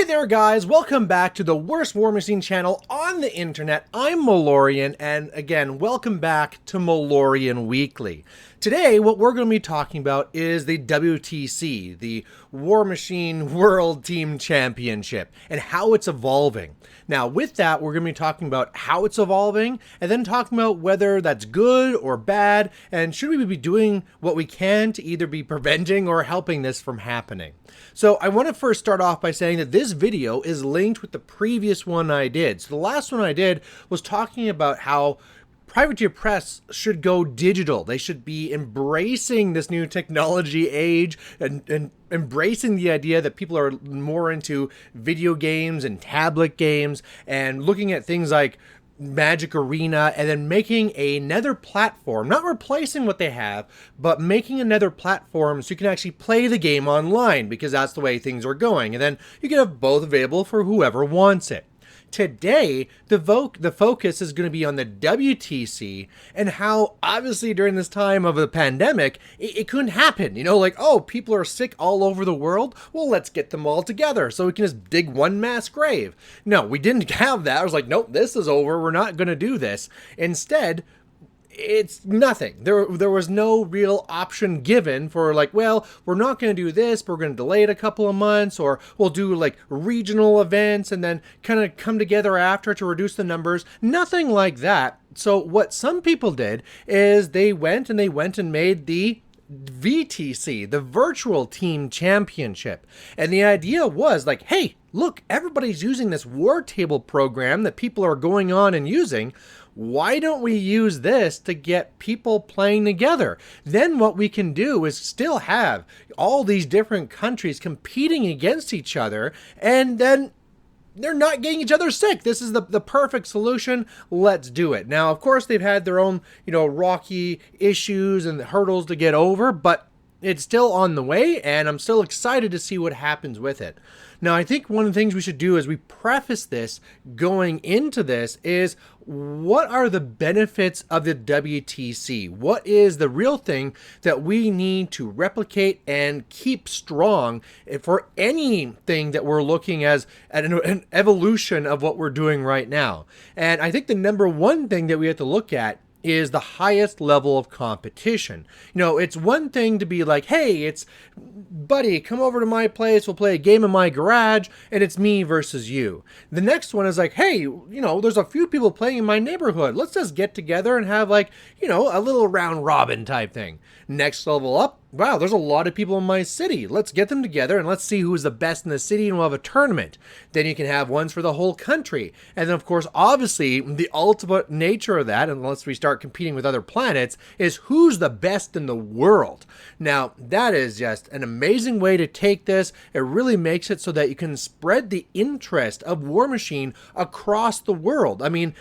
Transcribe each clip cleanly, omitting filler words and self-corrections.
there guys, welcome back to the worst war machine channel on the internet. I'm Malorian, and again, welcome back to Malorian Weekly. Today, what we're going to be talking about is the WTC, the Warmachine World Team Championship, and how it's evolving. Now, with that, we're going to be talking about how it's evolving, and then talking about whether that's good or bad, and should we be doing what we can to either be preventing or helping this from happening. So I want to first start off by saying that this video is linked with the previous one I did. So the last one I did was talking about how privateer press should go digital. They should be embracing this new technology age and embracing the idea that people are more into video games and tablet games and looking at things like Magic Arena and then making another platform, not replacing what they have, but making another platform so you can actually play the game online, because that's the way things are going. And then you can have both available for whoever wants it. Today, the focus is going to be on the WTC and how, obviously, during this time of the pandemic, it couldn't happen. You know, like, oh, people are sick all over the world. Well, let's get them all together so we can just dig one mass grave. No, we didn't have that. I was like, nope, this is over. We're not going to do this. Instead, it's nothing. There was no real option given for like, well, we're not going to do this, but we're going to delay it a couple of months, or we'll do like regional events and then kind of come together after to reduce the numbers. Nothing like that. So what some people did is they went and made the VTC, the Virtual Team Championship. And the idea was like, hey, look, everybody's using this WarTable program that people are going on and using. Why don't we use this to get people playing together? Then what we can do is still have all these different countries competing against each other, and then they're not getting each other sick. This is the perfect solution. Let's do it. Now, of course, they've had their own, rocky issues and hurdles to get over, but it's still on the way, and I'm still excited to see what happens with it. Now, I think one of the things we should do as we preface this going into this is, what are the benefits of the WTC? What is the real thing that we need to replicate and keep strong for anything that we're looking at an evolution of what we're doing right now? And I think the number one thing that we have to look at is the highest level of competition. It's one thing to be like, hey, buddy, come over to my place, we'll play a game in my garage, and it's me versus you. The next one is like, hey, there's a few people playing in my neighborhood. Let's just get together and have like, a little round robin type thing. Next level up, wow, there's a lot of people in my city. Let's get them together and let's see who's the best in the city, and we'll have a tournament. Then you can have ones for the whole country. And then, of course, obviously, the ultimate nature of that, unless we start competing with other planets, is who's the best in the world. Now, that is just an amazing way to take this. It really makes it so that you can spread the interest of War Machine across the world. I mean,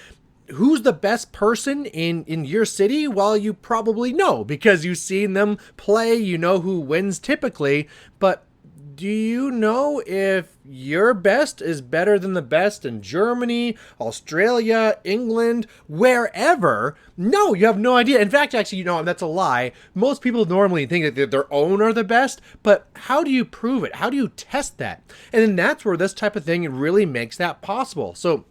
who's the best person in your city? Well, you probably know because you've seen them play. You know who wins typically. But do you know if your best is better than the best in Germany, Australia, England, wherever? No, you have no idea. In fact, actually, that's a lie. Most people normally think that their own are the best, but how do you prove it? How do you test that? And then that's where this type of thing really makes that possible. So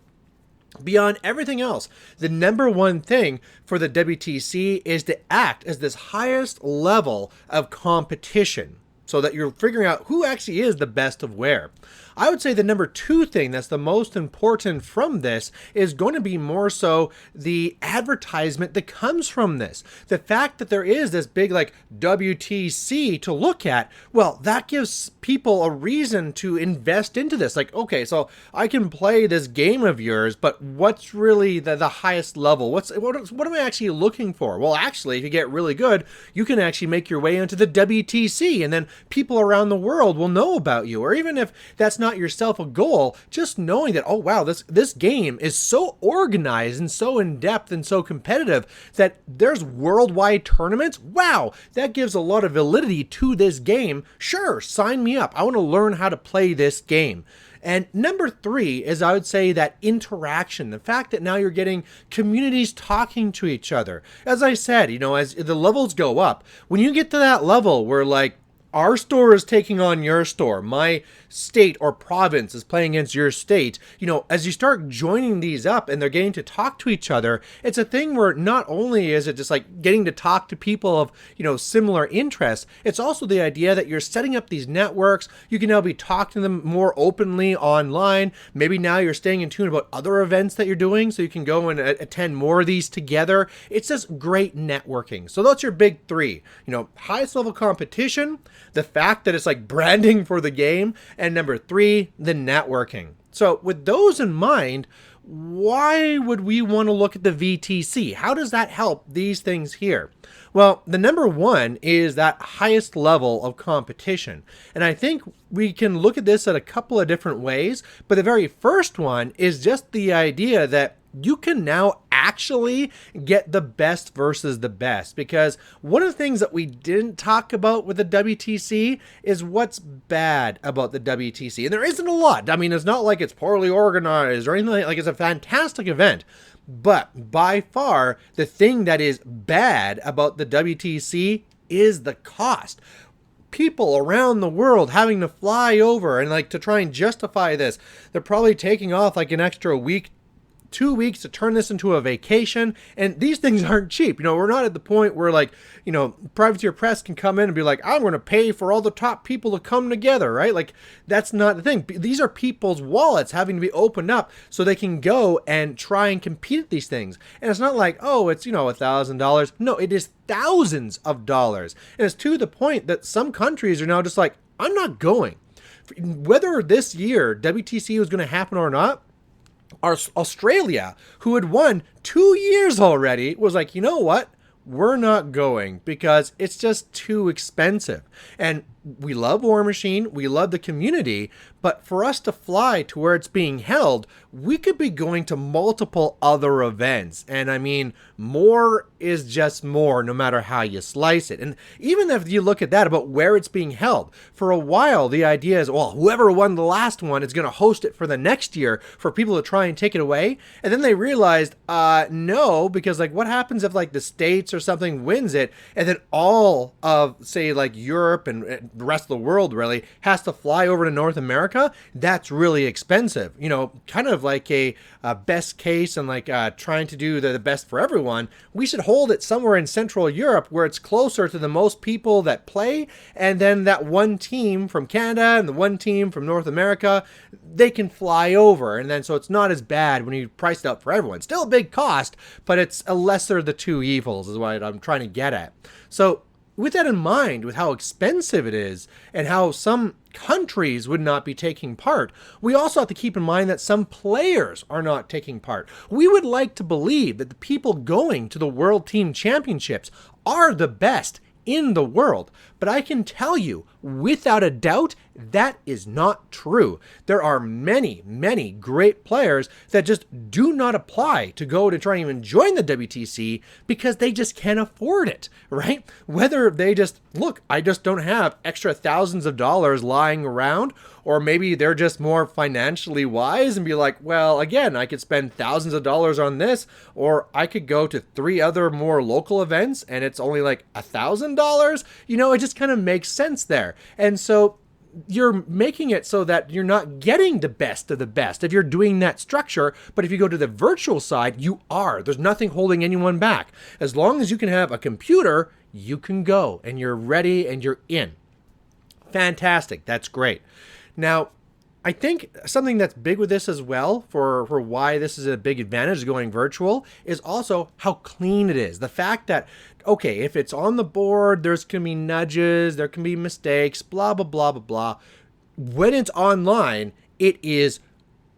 beyond everything else, the number one thing for the WTC is to act as this highest level of competition so that you're figuring out who actually is the best of where. I would say the number two thing that's the most important from this is going to be more so the advertisement that comes from this. The fact that there is this big like WTC to look at, well, that gives people a reason to invest into this. Like, okay, so I can play this game of yours, but what's really the highest level? What am I actually looking for? Well, actually, if you get really good, you can actually make your way into the WTC, and then people around the world will know about you. Or even if that's not yourself a goal, just knowing that, oh wow, this game is so organized and so in-depth and so competitive that there's worldwide tournaments. Wow, that gives a lot of validity to this game. Sure, sign me up. I want to learn how to play this game. And number three is, I would say, that interaction, the fact that now you're getting communities talking to each other. As I said, as the levels go up, when you get to that level where like our store is taking on your store. My state or province is playing against your state. As you start joining these up and they're getting to talk to each other, it's a thing where not only is it just like getting to talk to people of, similar interests, it's also the idea that you're setting up these networks. You can now be talking to them more openly online. Maybe now you're staying in tune about other events that you're doing so you can go and attend more of these together. It's just great networking. So that's your big three. Highest level competition, the fact that it's like branding for the game, and number three, the networking. So with those in mind, why would we want to look at the WTC? How does that help these things here? Well, the number one is that highest level of competition. And I think we can look at this at a couple of different ways, but the very first one is just the idea that you can now actually get the best versus the best, because one of the things that we didn't talk about with the WTC is what's bad about the WTC. And there isn't a lot. I mean, it's not like it's poorly organized or anything like it's a fantastic event. But by far, the thing that is bad about the WTC is the cost. People around the world having to fly over and like to try and justify this. They're probably taking off like an extra week, 2 weeks to turn this into a vacation, and these things aren't cheap. We're not at the point where like, privateer press can come in and be like, I'm going to pay for all the top people to come together, right? Like, that's not the thing. These are people's wallets having to be opened up so they can go and try and compete at these things. And it's not like, oh, it's, $1,000. No, it is thousands of dollars. And it's to the point that some countries are now just like, I'm not going. Whether this year WTC was going to happen or not, Australia, who had won 2 years already, was like, you know what? We're not going because it's just too expensive. And we love Warmachine, we love the community, but for us to fly to where it's being held, we could be going to multiple other events. And I mean, more is just more, no matter how you slice it. And even if you look at that about where it's being held, for a while, the idea is, well, whoever won the last one is going to host it for the next year for people to try and take it away. And then they realized, no, because like what happens if like the States or something wins it, and then all of, say, like Europe and the rest of the world really has to fly over to North America? That's really expensive. Kind of like a best case and like trying to do the best for everyone. We should hold it somewhere in Central Europe where it's closer to the most people that play, and then that one team from Canada and the one team from North America, they can fly over, and then so it's not as bad when you price it out for everyone. Still a big cost, but it's a lesser of the two evils is what I'm trying to get at. So with that in mind, with how expensive it is and how some countries would not be taking part, we also have to keep in mind that some players are not taking part. We would like to believe that the people going to the World Team Championships are the best in the world, but I can tell you without a doubt that is not true. There are many, many great players that just do not apply to go to try and even join the WTC because they just can't afford it, right? Whether they just, look, I just don't have extra thousands of dollars lying around, or maybe they're just more financially wise and be like, well, again, I could spend thousands of dollars on this, or I could go to 3 other more local events and it's only like $1,000. It just kind of makes sense there. And so you're making it so that you're not getting the best of the best if you're doing that structure. But if you go to the virtual side, you are. There's nothing holding anyone back. As long as you can have a computer, you can go and you're ready and you're in. Fantastic. That's great. Now, I think something that's big with this as well for why this is a big advantage going virtual is also how clean it is. The fact that, okay, if it's on the board, there's going to be nudges, there can be mistakes, blah, blah, blah, blah, blah. When it's online, it is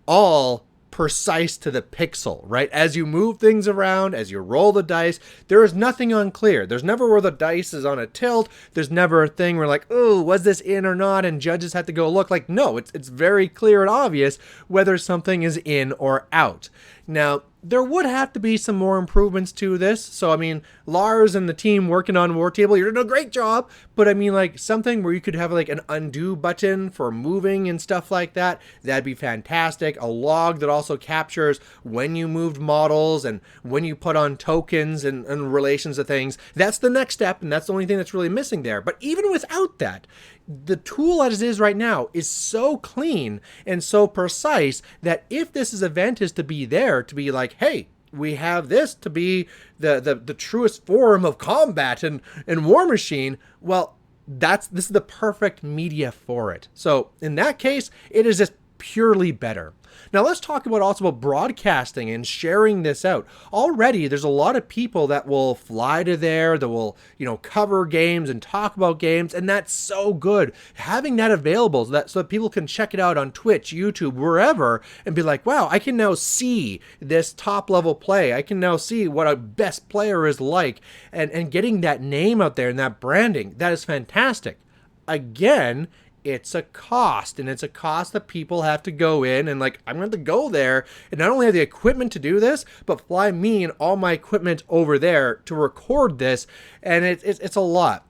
all precise to the pixel, right? As you move things around, as you roll the dice, there is nothing unclear. There's never where the dice is on a tilt. There's never a thing where like, oh, was this in or not? And judges have to go look. Like, no, it's very clear and obvious whether something is in or out. Now, there would have to be some more improvements to this. So, I mean, Lars and the team working on WarTable, you're doing a great job. But I mean, like something where you could have like an undo button for moving and stuff like that. That'd be fantastic. A log that also captures when you moved models and when you put on tokens and relations to things. That's the next step. And that's the only thing that's really missing there. But even without that, the tool as it is right now is so clean and so precise that if this event is to be there, to be like, hey, we have this to be the truest form of combat in Warmachine, well, this is the perfect media for it. So in that case, it is just purely better. Now let's talk about broadcasting and sharing this out. Already there's a lot of people that will fly to there, that will, cover games and talk about games, and that's so good. Having that available so that people can check it out on Twitch, YouTube, wherever, and be like, wow, I can now see this top level play. I can now see what a best player is like, and getting that name out there and that branding, that is fantastic. Again, it's a cost, and it's a cost that people have to go in and like, I'm going to go there and not only have the equipment to do this, but fly me and all my equipment over there to record this. And it's a lot.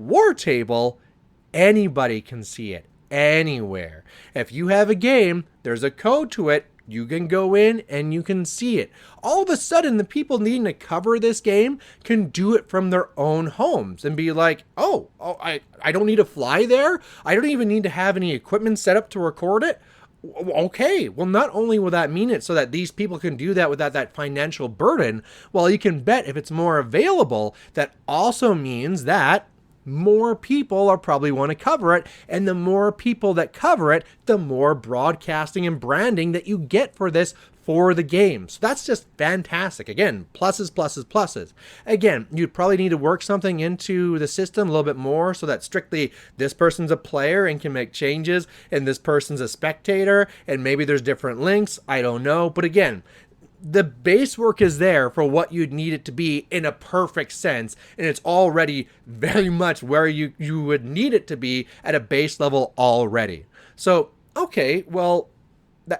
WarTable, anybody can see it anywhere. If you have a game, there's a code to it. You can go in and you can see it. All of a sudden, the people needing to cover this game can do it from their own homes and be like, I don't need to fly there. I don't even need to have any equipment set up to record it. Okay, well, not only will that mean it so that these people can do that without that financial burden, well, you can bet if it's more available, that also means that more people are probably want to cover it, and the more people that cover it, the more broadcasting and branding that you get for this for the game. So that's just fantastic. Again, pluses, pluses, pluses. Again, you'd probably need to work something into the system a little bit more so that strictly this person's a player and can make changes, and this person's a spectator, and maybe there's different links. I don't know. But again, the base work is there for what you'd need it to be in a perfect sense, and it's already very much where you would need it to be at a base level already. So, okay, well,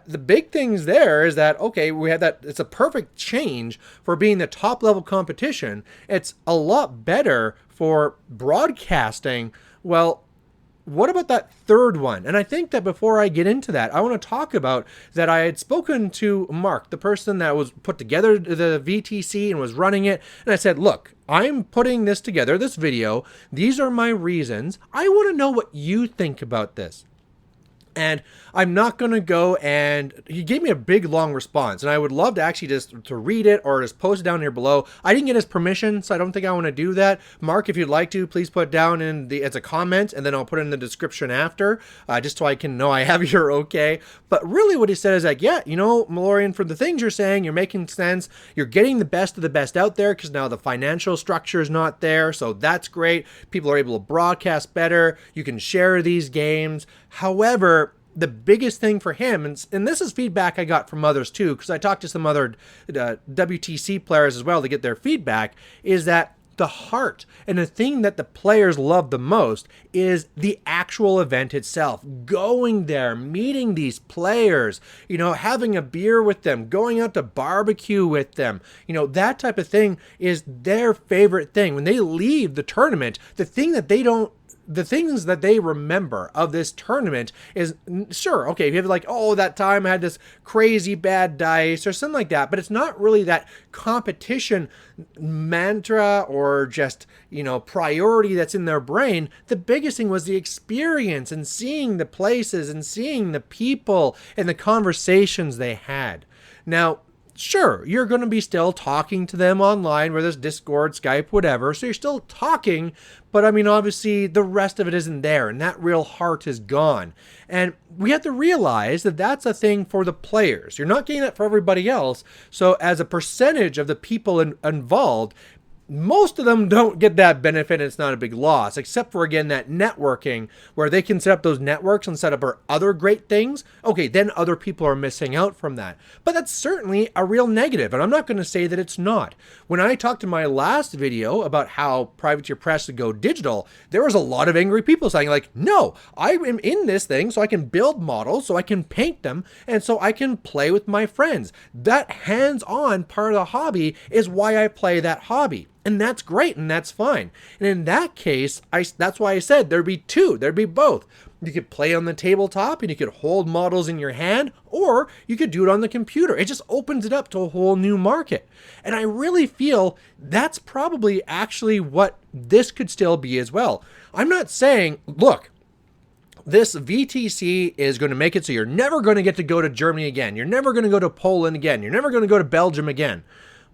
the big things there is that, okay, we have that, it's a perfect change for being the top level competition. It's a lot better for broadcasting. Well, what about that third one? And I think that before I get into that, I want to talk about that I had spoken to Mark, the person that was put together the VTC and was running it. And I said, look, I'm putting this together, this video. These are my reasons. I want to know what you think about this. And I'm not going to go, and he gave me a big long response, and I would love to actually just to read it or just post it down here below. I didn't get his permission, so I don't think I want to do that. Mark, if you'd like to, please put it down as a comment, and then I'll put it in the description after, just so I can know I have your okay. But really what he said is like, yeah, Malorian, for the things you're saying, you're making sense. You're getting the best of the best out there because now the financial structure is not there, so that's great. People are able to broadcast better. You can share these games. However, the biggest thing for him, and this is feedback I got from others too, because I talked to some other WTC players as well to get their feedback, is that the heart and the thing that the players love the most is the actual event itself. Going there, meeting these players, having a beer with them, going out to barbecue with them, that type of thing is their favorite thing. When they leave the tournament, the things that they remember of this tournament is, sure, okay, if you have like, oh, that time I had this crazy bad dice or something like that, but it's not really that competition mantra or just, priority that's in their brain. The biggest thing was the experience and seeing the places and seeing the people and the conversations they had. Now, sure, you're going to be still talking to them online, whether it's Discord, Skype, whatever. So you're still talking, but I mean, obviously the rest of it isn't there, and that real heart is gone. And we have to realize that that's a thing for the players. You're not getting that for everybody else. So as a percentage of the people involved, most of them don't get that benefit, and it's not a big loss, except for, again, that networking where they can set up those networks and set up other great things. Okay, then other people are missing out from that. But that's certainly a real negative, and I'm not going to say that it's not. When I talked in my last video about how privateer press should go digital, there was a lot of angry people saying like, no, I am in this thing so I can build models, so I can paint them, and so I can play with my friends. That hands-on part of the hobby is why I play that hobby. And that's great, and that's fine. And in that case, that's why I said there'd be two, there'd be both. You could play on the tabletop and you could hold models in your hand, or you could do it on the computer. It just opens it up to a whole new market. And I really feel that's probably actually what this could still be as well. I'm not saying, look, this VTC is going to make it so you're never going to get to go to Germany again. You're never going to go to Poland again. You're never going to go to Belgium again.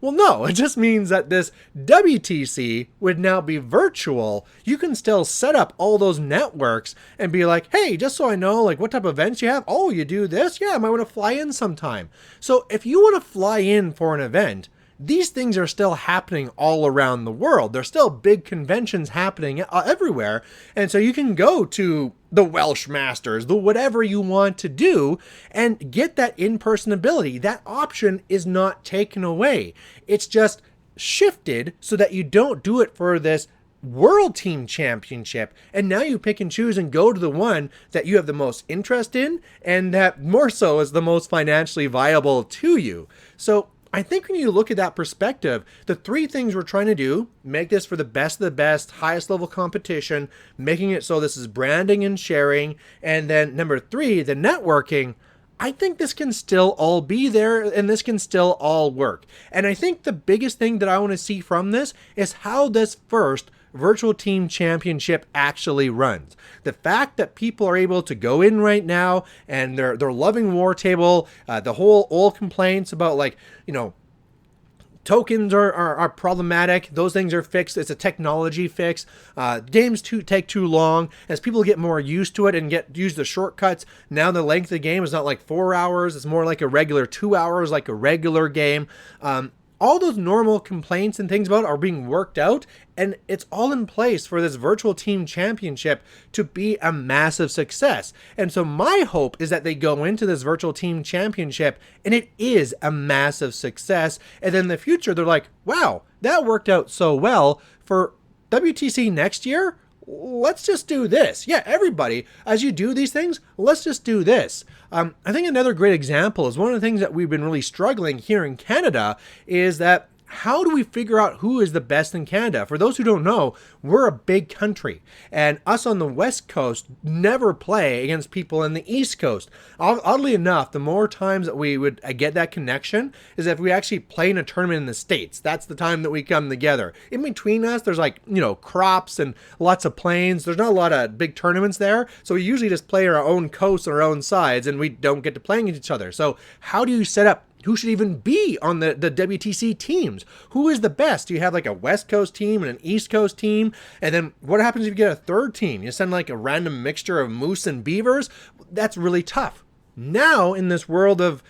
Well, no, it just means that this WTC would now be virtual. You can still set up all those networks and be like, hey, just so I know, like, what type of events you have. Oh, you do this? Yeah, I might want to fly in sometime. So if you want to fly in for an event, these things are still happening all around the world. There's still big conventions happening everywhere. And so you can go to the Welsh Masters, the whatever you want to do, and get that in-person ability. That option is not taken away. It's just shifted so that you don't do it for this World Team Championship, and now you pick and choose and go to the one that you have the most interest in, and that more so is the most financially viable to you. So I think when you look at that perspective, the three things we're trying to do, make this for the best of the best, highest level competition, making it so this is branding and sharing, and then number three, the networking. I think this can still all be there, and this can still all work. And I think the biggest thing that I want to see from this is how this first Virtual Team Championship actually runs. The fact that people are able to go in right now and they're loving WarTable, the whole old complaints about, like, you know, tokens are problematic. Those things are fixed. It's a technology fix. Games take too long. As people get more used to it and use the shortcuts, now the length of the game is not like 4 hours. It's more like a regular 2 hours, like a regular game. All those normal complaints and things about it are being worked out, and it's all in place for this Virtual Team Championship to be a massive success. And so my hope is that they go into this Virtual Team Championship and it is a massive success, and then in the future they're like, wow, that worked out so well for WTC next year. Let's just do this. Yeah, everybody, as you do these things, let's just do this. I think another great example is one of the things that we've been really struggling here in Canada is that how do we figure out who is the best in Canada? For those who don't know, we're a big country, and us on the West Coast never play against people in the East Coast. Oddly enough, the more times that we would get that connection is if we actually play in a tournament in the States. That's the time that we come together. In between us, there's, like, you know, crops and lots of plains. There's not a lot of big tournaments there, so we usually just play our own coasts and our own sides, and we don't get to playing against each other. So how do you set up who should even be on the WTC teams? Who is the best? Do you have like a West Coast team and an East Coast team? And then what happens if you get a third team? You send like a random mixture of moose and beavers? That's really tough. Now, in this world of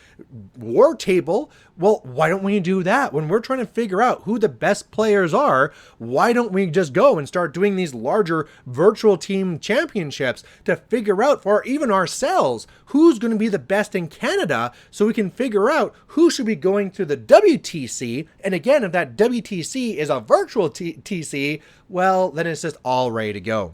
WarTable, well, why don't we do that? When we're trying to figure out who the best players are, why don't we just go and start doing these larger virtual team championships to figure out for even ourselves who's going to be the best in Canada, so we can figure out who should be going to the WTC. And again, if that WTC is a virtual TC, well, then it's just all ready to go.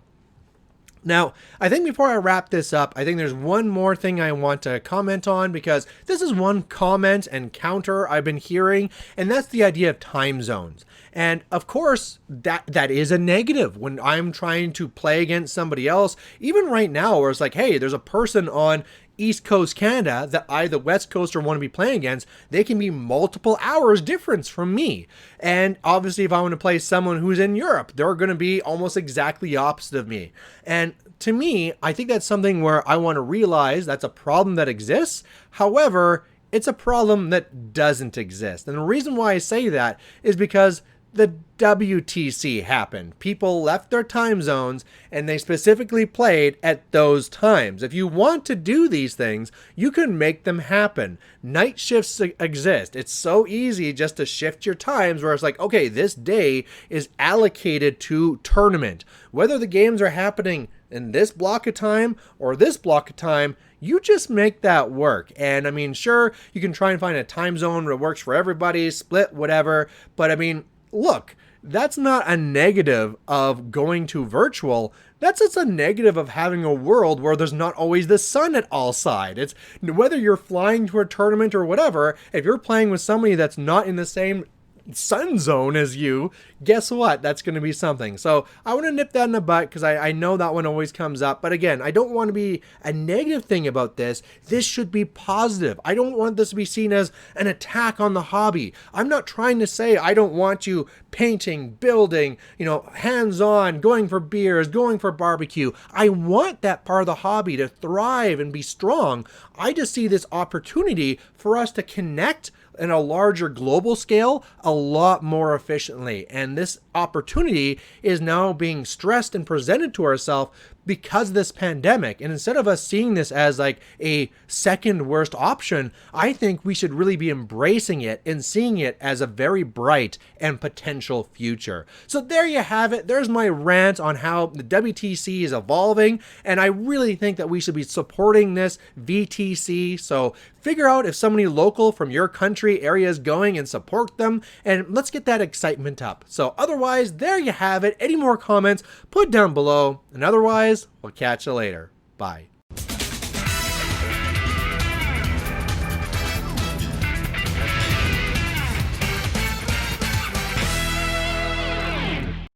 Now, I think before I wrap this up, I think there's one more thing I want to comment on, because this is one comment and counter I've been hearing, and that's the idea of time zones. And of course, that is a negative when I'm trying to play against somebody else. Even right now, where it's like, hey, there's a person on East Coast Canada that I, the West Coaster, want to be playing against, they can be multiple hours difference from me. And obviously, if I want to play someone who's in Europe, they're going to be almost exactly opposite of me. And to me, I think that's something where I want to realize that's a problem that exists. However, it's a problem that doesn't exist. And the reason why I say that is because the WTC happened. People left their time zones and they specifically played at those times. If you want to do these things, you can make them happen. Night shifts exist. It's so easy just to shift your times where it's like, okay, this day is allocated to tournament. Whether the games are happening in this block of time or this block of time, you just make that work. And I mean, sure, you can try and find a time zone that works for everybody, split, whatever. But I mean, look, that's not a negative of going to virtual. That's just a negative of having a world where there's not always the sun at all sides. It's whether you're flying to a tournament or whatever, if you're playing with somebody that's not in the same sun zone as you, guess what? That's going to be something. So I want to nip that in the butt because I know that one always comes up. But again, I don't want to be a negative thing about this. This should be positive. I don't want this to be seen as an attack on the hobby. I'm not trying to say I don't want you painting, building, hands-on, going for beers, going for barbecue. I want that part of the hobby to thrive and be strong. I just see this opportunity for us to connect in a larger global scale a lot more efficiently. And this opportunity is now being stressed and presented to ourselves because of this pandemic. And instead of us seeing this as like a second worst option, I think we should really be embracing it and seeing it as a very bright and potential future. So there you have it. There's my rant on how the WTC is evolving. And I really think that we should be supporting this VTC. So figure out if somebody local from your country area is going and support them. And let's get that excitement up. So otherwise, there you have it. Any more comments, put down below. And otherwise, we'll catch you later. Bye.